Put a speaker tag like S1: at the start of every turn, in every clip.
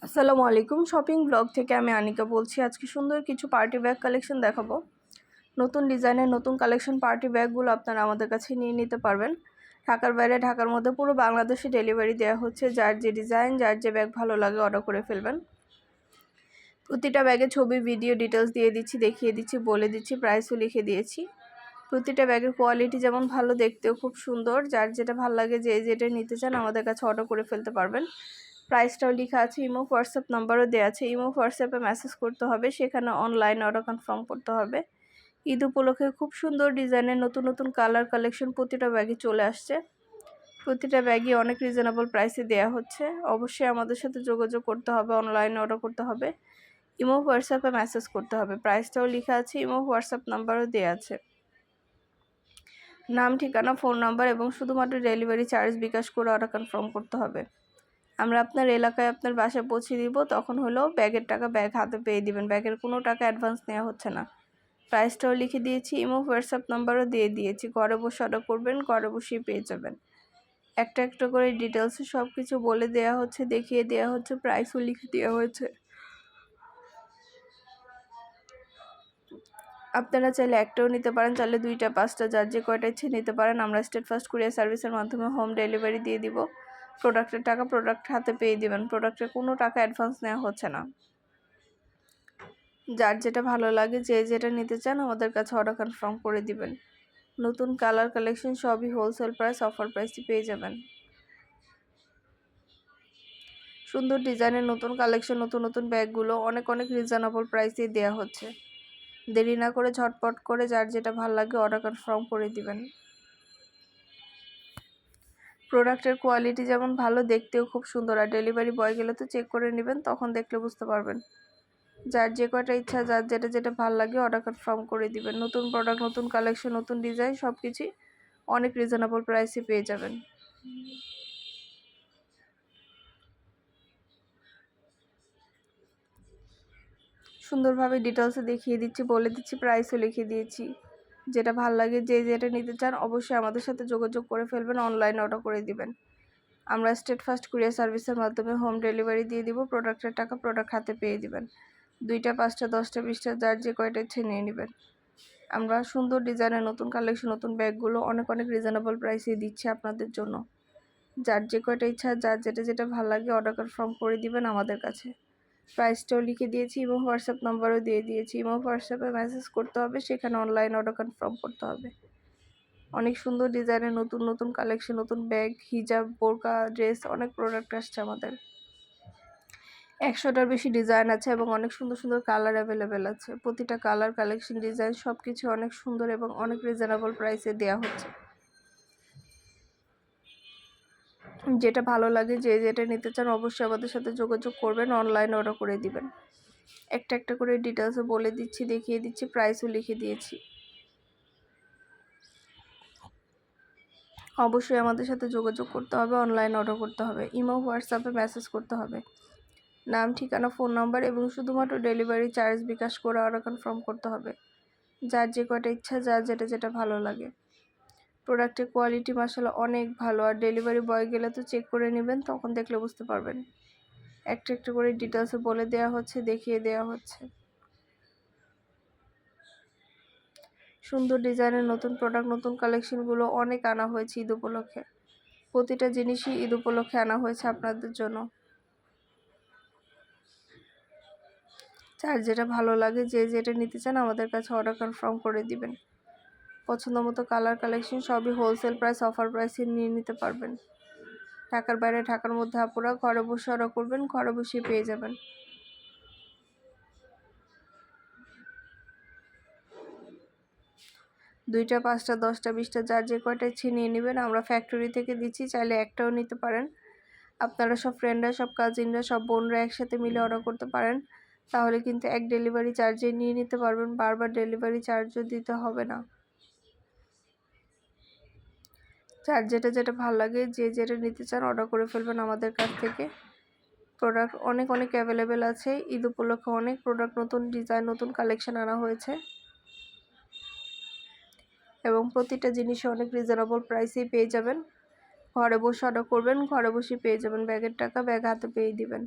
S1: আসসালামু আলাইকুম। Shopping blog থেকে আমি আনিকা বলছি। আজকে সুন্দর কিছু পার্টি ব্যাগ কালেকশন দেখাবো। নতুন ডিজাইনের নতুন কালেকশন পার্টি ব্যাগগুলো আপনারা আমাদের কাছে নিয়ে নিতে পারবেন। ঢাকার বাইরে, ঢাকার মধ্যে পুরো বাংলাদেশে ডেলিভারি দেওয়া হচ্ছে। যার যে ডিজাইন, যার যে ব্যাগ ভালো লাগে অর্ডার করে ফেলবেন। প্রতিটা ব্যাগে ছবি, ভিডিও, ডিটেলস দিয়ে দিচ্ছি, দেখিয়ে দিচ্ছি, বলে দিচ্ছি, প্রাইসও লিখে দিয়েছি। প্রতিটা ব্যাগের কোয়ালিটি যেমন ভালো, দেখতেও খুব সুন্দর। যার যেটা ভালো লাগে, যে যেটা নিতে চান আমাদের কাছে অর্ডার করে ফেলতে পারবেন। প্রাইসটাও লেখা আছে, ইমো হোয়াটসঅ্যাপ নাম্বারও দেওয়া আছে। ইমো হোয়াটসঅ্যাপে মেসেজ করতে হবে, সেখানে অনলাইন অর্ডার কনফার্ম করতে হবে। ঈদ উপলক্ষে খুব সুন্দর ডিজাইনের নতুন নতুন কালার কালেকশন প্রতিটা ব্যাগে চলে আসছে। প্রতিটা ব্যাগই অনেক রিজনেবল প্রাইসে দেওয়া হচ্ছে। অবশ্যই আমাদের সাথে যোগাযোগ করতে হবে, অনলাইনে অর্ডার করতে হবে, ইমো হোয়াটসঅ্যাপে মেসেজ করতে হবে। প্রাইসটাও লেখা আছে, ইমো হোয়াটসঅ্যাপ নাম্বারও দেওয়া আছে। নাম, ঠিকানা, ফোন নাম্বার এবং শুধুমাত্র ডেলিভারি চার্জ বিকাশ করে অর্ডার কনফার্ম করতে হবে। আমরা আপনার এলাকায় আপনার বাসায় পৌঁছে দিব। তখন হলো ব্যাগের টাকা ব্যাগ হাতে পেয়ে দিবেন। ব্যাগের কোনো টাকা অ্যাডভান্স নেওয়া হচ্ছে না। প্রাইসটাও লিখে দিয়েছি, ইমো হোয়াটসঅ্যাপ নাম্বারও দিয়ে দিয়েছি। ঘরে বসে অর্ডার করবেন, ঘরে বসেই পেয়ে যাবেন। একটা একটা করে ডিটেলসে সব কিছু বলে দেওয়া হচ্ছে, দেখিয়ে দেওয়া হচ্ছে, প্রাইসও লিখে দেওয়া হয়েছে। আপনারা চাইলে একটাও নিতে পারেন, চাইলে দুইটা, পাঁচটা, যার যে কয়টা ইচ্ছে নিতে পারেন। আমরা স্টেট ফার্স্ট কুরিয়ার সার্ভিসের মাধ্যমে হোম ডেলিভারি দিয়ে দিব। প্রোডাক্টের টাকা প্রোডাক্ট হাতে পেয়ে দিবেন। প্রোডাক্টের কোনো টাকা অ্যাডভান্স নেওয়া হচ্ছে না। যার যেটা ভালো লাগে, যে যেটা নিতে চান আমাদের কাছে অর্ডার কনফার্ম করে দিবেন। নতুন কালার কালেকশন সবই হোলসেল প্রাইস, অফার প্রাইসে পেয়ে যাবেন। সুন্দর ডিজাইনের নতুন কালেকশন, নতুন নতুন ব্যাগগুলো অনেক অনেক রিজনেবল প্রাইসে দেওয়া হচ্ছে। দেরি না করে ঝটপট করে যার যেটা ভালো লাগে অর্ডার কনফার্ম করে দিবেন। প্রোডাক্টের কোয়ালিটি যেমন ভালো, দেখতেও খুব সুন্দর। আর ডেলিভারি বয় গেলে তো চেক করে নেবেন, তখন দেখলে বুঝতে পারবেন। যার যে কয়টা ইচ্ছা, যার যেটা যেটা ভালো লাগে অর্ডার কনফার্ম করে দিবেন। নতুন প্রোডাক্ট, নতুন কালেকশন, নতুন ডিজাইন সব কিছুই অনেক রিজনেবল প্রাইসে পেয়ে যাবেন। সুন্দরভাবে ডিটেলসে দেখিয়ে দিচ্ছি, বলে দিচ্ছি, প্রাইসও লিখে দিয়েছি। যেটা ভালো লাগে, যে যেটা নিতে চান অবশ্যই আমাদের সাথে যোগাযোগ করে ফেলবেন, অনলাইন অর্ডার করে দিবেন। আমরা স্টেট ফার্স্ট কুরিয়ার সার্ভিসের মাধ্যমে হোম ডেলিভারি দিয়ে দিব। প্রোডাক্টের টাকা প্রোডাক্ট হাতে পেয়ে দিবেন। দুইটা, পাঁচটা, 10টা, 20টা, যার যে কয়টা ইচ্ছে নিয়ে নেবেন। আমরা সুন্দর ডিজাইনের নতুন কালেকশন, নতুন ব্যাগগুলো অনেক অনেক রিজনেবল প্রাইসে দিচ্ছি আপনাদের জন্য। যার যে কয়টা ইচ্ছা, যার যেটা যেটা ভালো লাগে অর্ডার কনফার্ম করে দিবেন আমাদের কাছে। প্রাইসটাও লিখে দিয়েছি, এবং হোয়াটসঅ্যাপ নাম্বারও দিয়ে দিয়েছি। এবং হোয়াটসঅ্যাপে মেসেজ করতে হবে, সেখানে অনলাইন অর্ডার কনফার্ম করতে হবে। অনেক সুন্দর ডিজাইনের নতুন নতুন কালেকশন, নতুন ব্যাগ, হিজাব, বোরকা, ড্রেস, অনেক প্রোডাক্ট আসছে আমাদের। 100টার বেশি ডিজাইন আছে এবং অনেক সুন্দর সুন্দর কালার অ্যাভেলেবেল আছে। প্রতিটা কালার, কালেকশন, ডিজাইন সব কিছু অনেক সুন্দর এবং অনেক রিজনেবল প্রাইসে দেওয়া হচ্ছে। যেটা ভালো লাগে, যে যেটা নিতে চান অবশ্যই আমাদের সাথে যোগাযোগ করবেন, অনলাইন অর্ডার করে দিবেন। একটা একটা করে ডিটেলসও বলে দিচ্ছি, দেখিয়ে দিচ্ছি, প্রাইসও লিখে দিয়েছি। অবশ্যই আমাদের সাথে যোগাযোগ করতে হবে, অনলাইন অর্ডার করতে হবে, ইমো হোয়াটসঅ্যাপে মেসেজ করতে হবে। নাম, ঠিকানা, ফোন নাম্বার এবং শুধুমাত্র ডেলিভারি চার্জ বিকাশ করে অর্ডার কনফার্ম করতে হবে। যার যে কয়টা ইচ্ছা, যার যেটা যেটা ভালো লাগে। প্রোডাক্টের কোয়ালিটি মাশাআল্লাহ অনেক ভালো। আর ডেলিভারি বয় গেলে তো চেক করে নেবেন, তখন দেখলে বুঝতে পারবেন। একটা একটা করে ডিটেলসে বলে দেওয়া হচ্ছে, দেখিয়ে দেওয়া হচ্ছে। সুন্দর ডিজাইনের নতুন প্রোডাক্ট, নতুন কালেকশনগুলো অনেক আনা হয়েছে ঈদ উপলক্ষে। প্রতিটা জিনিসই ঈদ উপলক্ষে আনা হয়েছে আপনাদের জন্য। যার যেটা ভালো লাগে, যে যেটা নিতে চান আমাদের কাছে অর্ডার কনফার্ম করে দিবেন। পছন্দ মতো কালার কালেকশন সবই হোলসেল প্রাইস, অফার প্রাইসে নিয়ে নিতে পারবেন। ঢাকার বাইরে, ঢাকার মধ্যে আপুরা ঘরে বসে অর্ডার করবেন, ঘরে বসে পেয়ে যাবেন। দুইটা, পাঁচটা, 10টা, 20টা, যার যে কয়টা ইচ্ছে নিয়ে নেবেন। আমরা ফ্যাক্টরি থেকে দিচ্ছি, চাইলে একটাও নিতে পারেন। আপনারা সব ফ্রেন্ডরা, সব কাজিনরা, সব বোনরা একসাথে মিলে অর্ডার করতে পারেন। তাহলে কিন্তু এক ডেলিভারি চার্জে নিয়ে নিতে পারবেন, বারবার ডেলিভারি চার্জও দিতে হবে না। যার যেটা যেটা ভালো লাগে, যে যেটা নিতে চান অর্ডার করে ফেলবেন আমাদের কাছ থেকে। প্রোডাক্ট অনেক অনেক অ্যাভেলেবেল আছে। ঈদ উপলক্ষে অনেক প্রোডাক্ট, নতুন ডিজাইন, নতুন কালেকশন আনা হয়েছে এবং প্রতিটা জিনিসে অনেক রিজনেবল প্রাইসেই পেয়ে যাবেন। ঘরে বসে অর্ডার করবেন, ঘরে বসে পেয়ে যাবেন। ব্যাগের টাকা ব্যাগ হাতে পেয়ে দিবেন।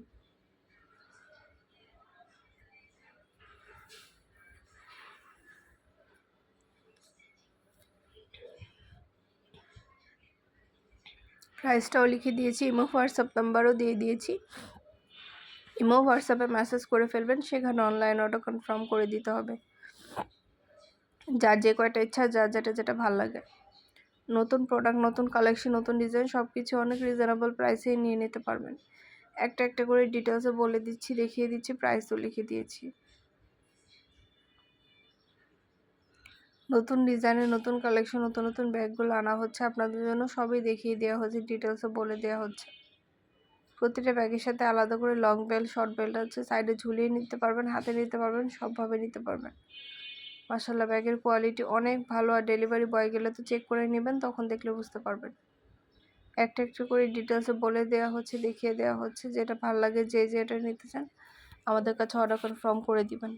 S1: প্রাইসটাও লিখে দিয়েছি, ইমো হোয়াটসঅ্যাপ নাম্বারও দিয়ে দিয়েছি। ইমো হোয়াটসঅ্যাপে মেসেজ করে ফেলবেন, সেখানে অনলাইন অর্ডার কনফার্ম করে দিতে হবে। যার যে কয়টা ইচ্ছা, যার যেটা ভালো লাগে। নতুন প্রোডাক্ট, নতুন কালেকশন, নতুন ডিজাইন সব কিছু অনেক রিজনেবল প্রাইসেই নিয়ে নিতে পারবেন। একটা একটা করে ডিটেলসে বলে দিচ্ছি, দেখিয়ে দিচ্ছি, প্রাইসও লিখে দিয়েছি। নতুন ডিজাইনের নতুন কালেকশন, নতুন নতুন ব্যাগগুলো আনা হচ্ছে আপনাদের জন্য, সবই দেখিয়ে দেওয়া হচ্ছে, ডিটেলসে বলে দেওয়া হচ্ছে। প্রতিটা ব্যাগের সাথে আলাদা করে লং বেল্ট, শর্ট বেল্ট আছে, সাইডে ঝুলিয়ে নিতে পারবেন, হাতে নিতে পারবেন, সবভাবে নিতে পারবেন। মাশাআল্লাহ, ব্যাগের কোয়ালিটি অনেক ভালো, আর ডেলিভারি বয় গেলে তো চেক করে নেবেন, তখন দেখলে বুঝতে পারবেন। একটা একটা করে ডিটেলসে বলে দেওয়া হচ্ছে, দেখিয়ে দেওয়া হচ্ছে, যেটা ভালো লাগে, যে যেটা নিতে চান আমাদের কাছে অর্ডার কনফার্ম করে দিবেন।